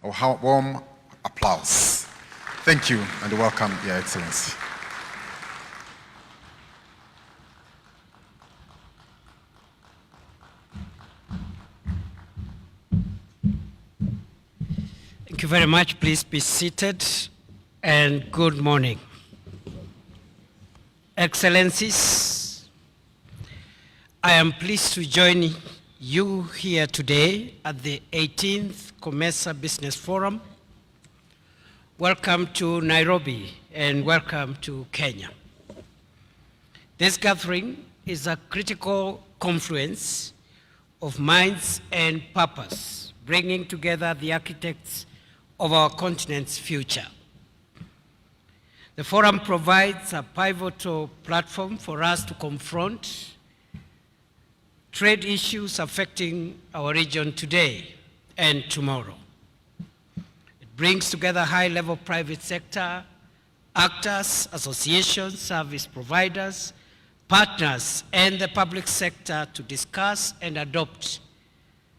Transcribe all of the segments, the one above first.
a warm applause. Thank you and welcome, Your Excellency. Thank you very much. Please be seated, and good morning. Excellencies, I am pleased to join you here today at the 18th COMESA Business Forum. Welcome to Nairobi and welcome to Kenya. This gathering is a critical confluence of minds and purpose, bringing together the architects of our continent's future. The forum provides a pivotal platform for us to confront trade issues affecting our region today and tomorrow. It brings together high-level private sector actors, associations, service providers, partners, and the public sector to discuss and adopt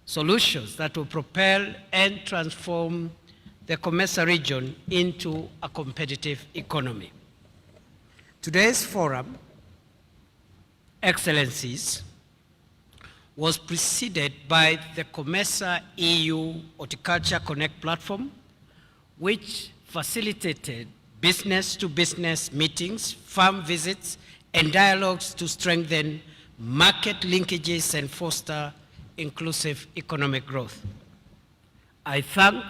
solutions that will propel and transform the COMESA region into a competitive economy. Today's forum, Excellencies, was preceded by the COMESA EU Horticulture Connect platform, which facilitated business-to-business meetings, farm visits, and dialogues to strengthen market linkages and foster inclusive economic growth. I thank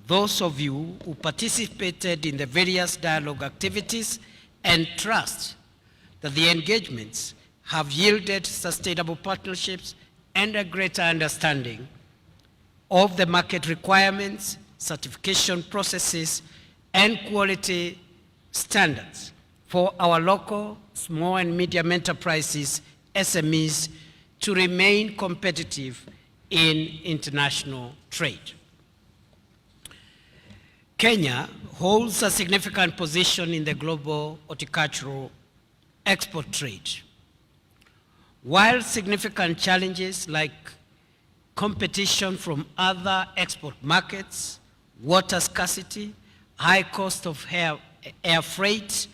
those of you who participated in the various dialogue activities and trust that the engagements have yielded sustainable partnerships and a greater understanding of the market requirements, certification processes, and quality standards for our local, small and medium enterprises, SMEs, to remain competitive in international trade. Kenya holds a significant position in the global horticultural export trade. While significant challenges like competition from other export markets, water scarcity, high cost of air freight,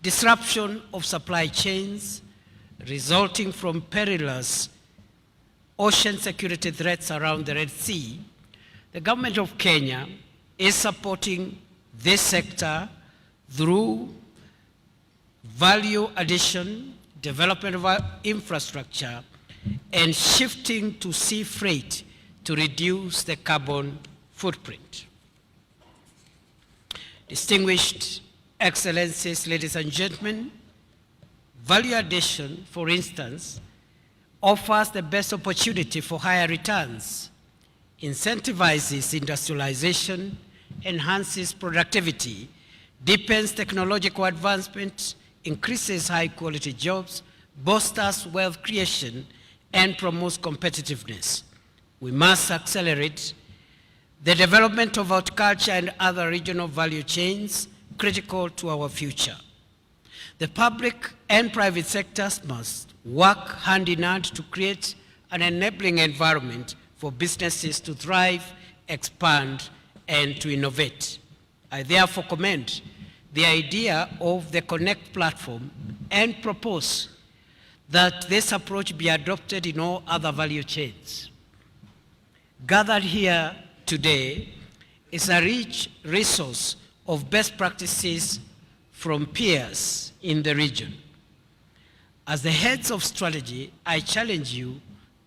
disruption of supply chains resulting from perilous ocean security threats around the Red Sea, the government of Kenya is supporting this sector through value addition, development of infrastructure, and shifting to sea freight to reduce the carbon footprint. Distinguished Excellencies, ladies and gentlemen, value addition, for instance, offers the best opportunity for higher returns, incentivizes industrialization, enhances productivity, deepens technological advancement, increases high-quality jobs, bolsters wealth creation, and promotes competitiveness. We must accelerate the development of horticulture and other regional value chains critical to our future. The public and private sectors must work hand in hand to create an enabling environment for businesses to thrive, expand, and to innovate. I therefore commend the idea of the Connect platform and propose that this approach be adopted in all other value chains. Gathered here today is a rich resource of best practices from peers in the region. As the heads of strategy, I challenge you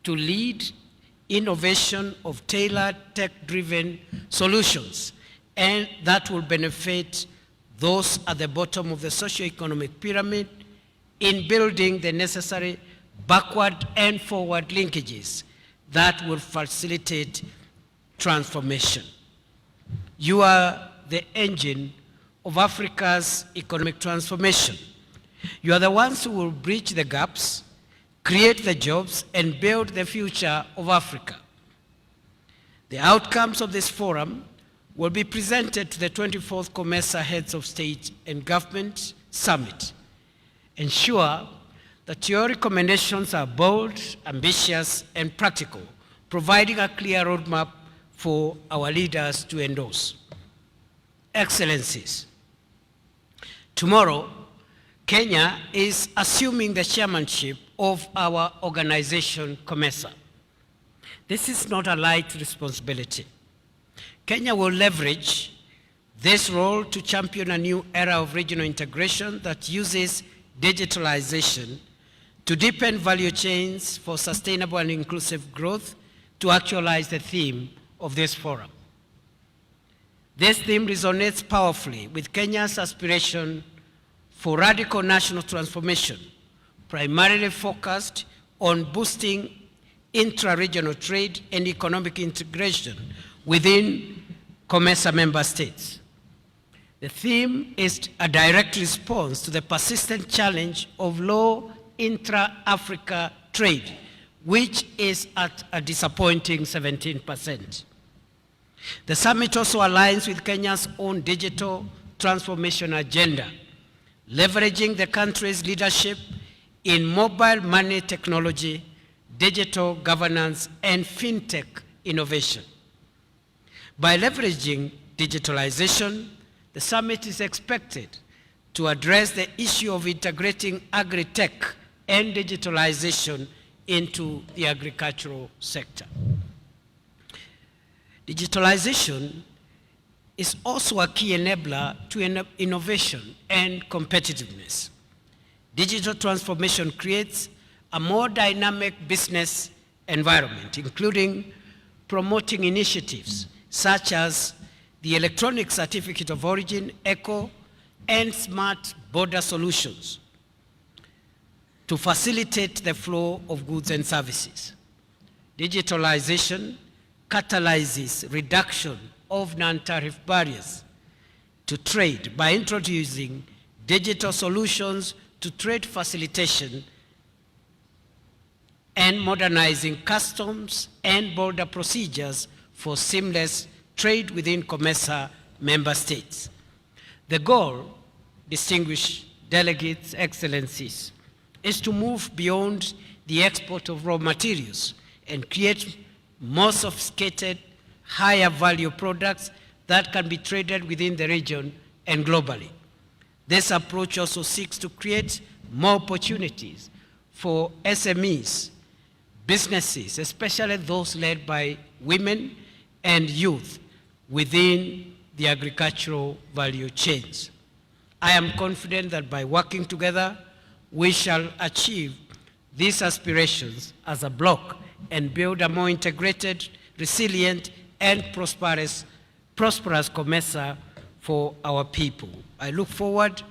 to lead innovation of tailored tech-driven solutions, and that will benefit those at the bottom of the socio-economic pyramid in building the necessary backward and forward linkages that will facilitate transformation. You are the engine of Africa's economic transformation. You are the ones who will bridge the gaps, create the jobs, and build the future of Africa. The outcomes of this forum will be presented to the 24th COMESA Heads of State and Government Summit. Ensure that your recommendations are bold, ambitious, and practical, providing a clear roadmap for our leaders to endorse. Excellencies, tomorrow, Kenya is assuming the chairmanship of our organization, COMESA. This is not a light responsibility. Kenya will leverage this role to champion a new era of regional integration that uses digitalization to deepen value chains for sustainable and inclusive growth to actualize the theme of this forum. This theme resonates powerfully with Kenya's aspiration for radical national transformation, primarily focused on boosting intra-regional trade and economic integration within COMESA member states. The theme is a direct response to the persistent challenge of low intra-Africa trade, which is at a disappointing 17%. The summit also aligns with Kenya's own digital transformation agenda, leveraging the country's leadership in mobile money technology, digital governance, and fintech innovation. By leveraging digitalization, the summit is expected to address the issue of integrating agri-tech and digitalization into the agricultural sector. Digitalization is also a key enabler to innovation and competitiveness. Digital transformation creates a more dynamic business environment, including promoting initiatives such as the Electronic Certificate of Origin, ECO, and Smart Border Solutions to facilitate the flow of goods and services. Digitalization catalyzes reduction of non-tariff barriers to trade by introducing digital solutions to trade facilitation and modernizing customs and border procedures for seamless trade within COMESA member states. The goal, distinguished delegates, excellencies, is to move beyond the export of raw materials and create more sophisticated, higher value products that can be traded within the region and globally. This approach also seeks to create more opportunities for SMEs, businesses, especially those led by women and youth within the agricultural value chains. I am confident that by working together, we shall achieve these aspirations as a bloc and build a more integrated, resilient, and prosperous COMESA for our people. I look forward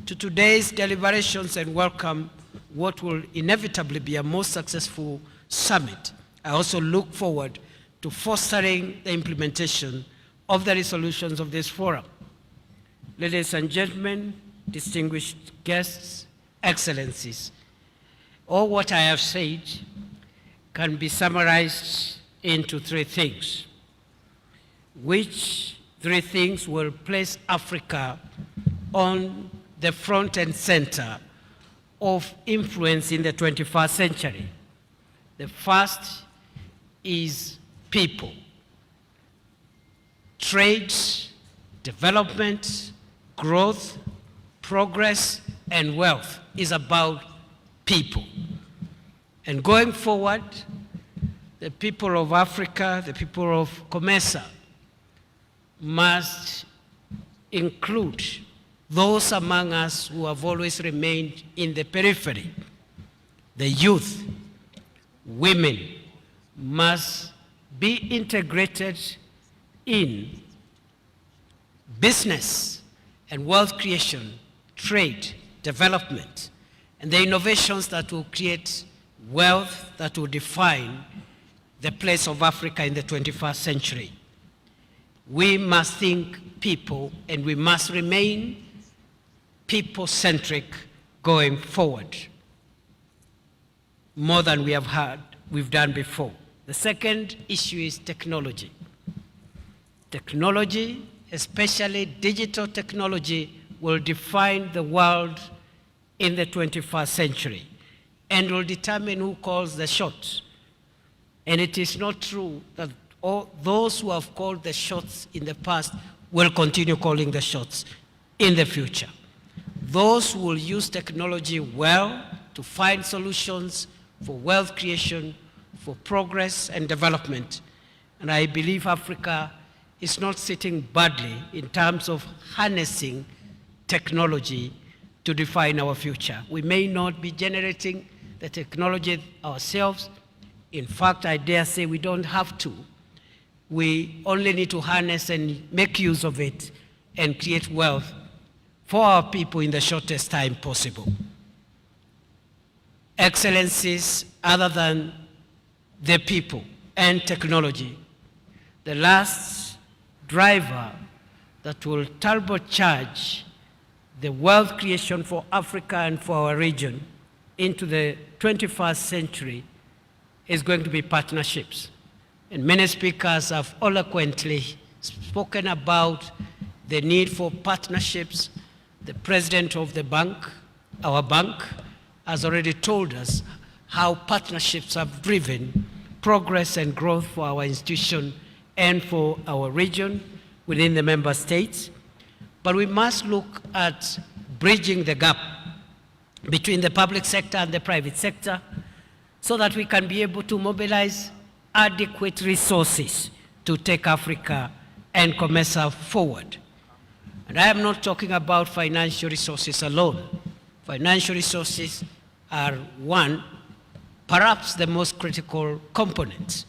to today's deliberations and welcome what will inevitably be a most successful summit. I also look forward to fostering the implementation of the resolutions of this forum. Ladies and gentlemen, distinguished guests, excellencies, all what I have said can be summarized into three things. Which three things will place Africa on the front and center of influence in the 21st century? The first is people. Trade, development, growth, progress, and wealth is about people. And going forward, the people of Africa, the people of COMESA, must include those among us who have always remained in the periphery. The youth, women must be integrated in business and wealth creation, trade, development, and the innovations that will create wealth that will define the place of Africa in the 21st century. We must think people, and we must remain people-centric going forward, more than we've done before. The second issue is technology. Technology, especially digital technology, will define the world in the 21st century and will determine who calls the shots. And it is not true that or those who have called the shots in the past will continue calling the shots in the future. Those who will use technology well to find solutions for wealth creation, for progress and development. And I believe Africa is not sitting badly in terms of harnessing technology to define our future. We may not be generating the technology ourselves. In fact, I dare say we don't have to. We only need to harness and make use of it and create wealth for our people in the shortest time possible. Excellencies, other than the people and technology, the last driver that will turbocharge the wealth creation for Africa and for our region into the 21st century is going to be partnerships. And many speakers have eloquently spoken about the need for partnerships. The president of the bank, our bank, has already told us how partnerships have driven progress and growth for our institution and for our region within the member states. But we must look at bridging the gap between the public sector and the private sector so that we can be able to mobilize adequate resources to take Africa and COMESA forward. And I am not talking about financial resources alone. Financial resources are one, perhaps the most critical component.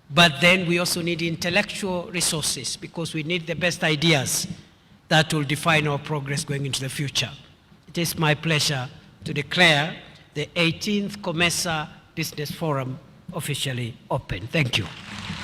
But then we also need intellectual resources because we need the best ideas that will define our progress going into the future. It is my pleasure to declare the 18th COMESA Business Forum officially open. Thank you.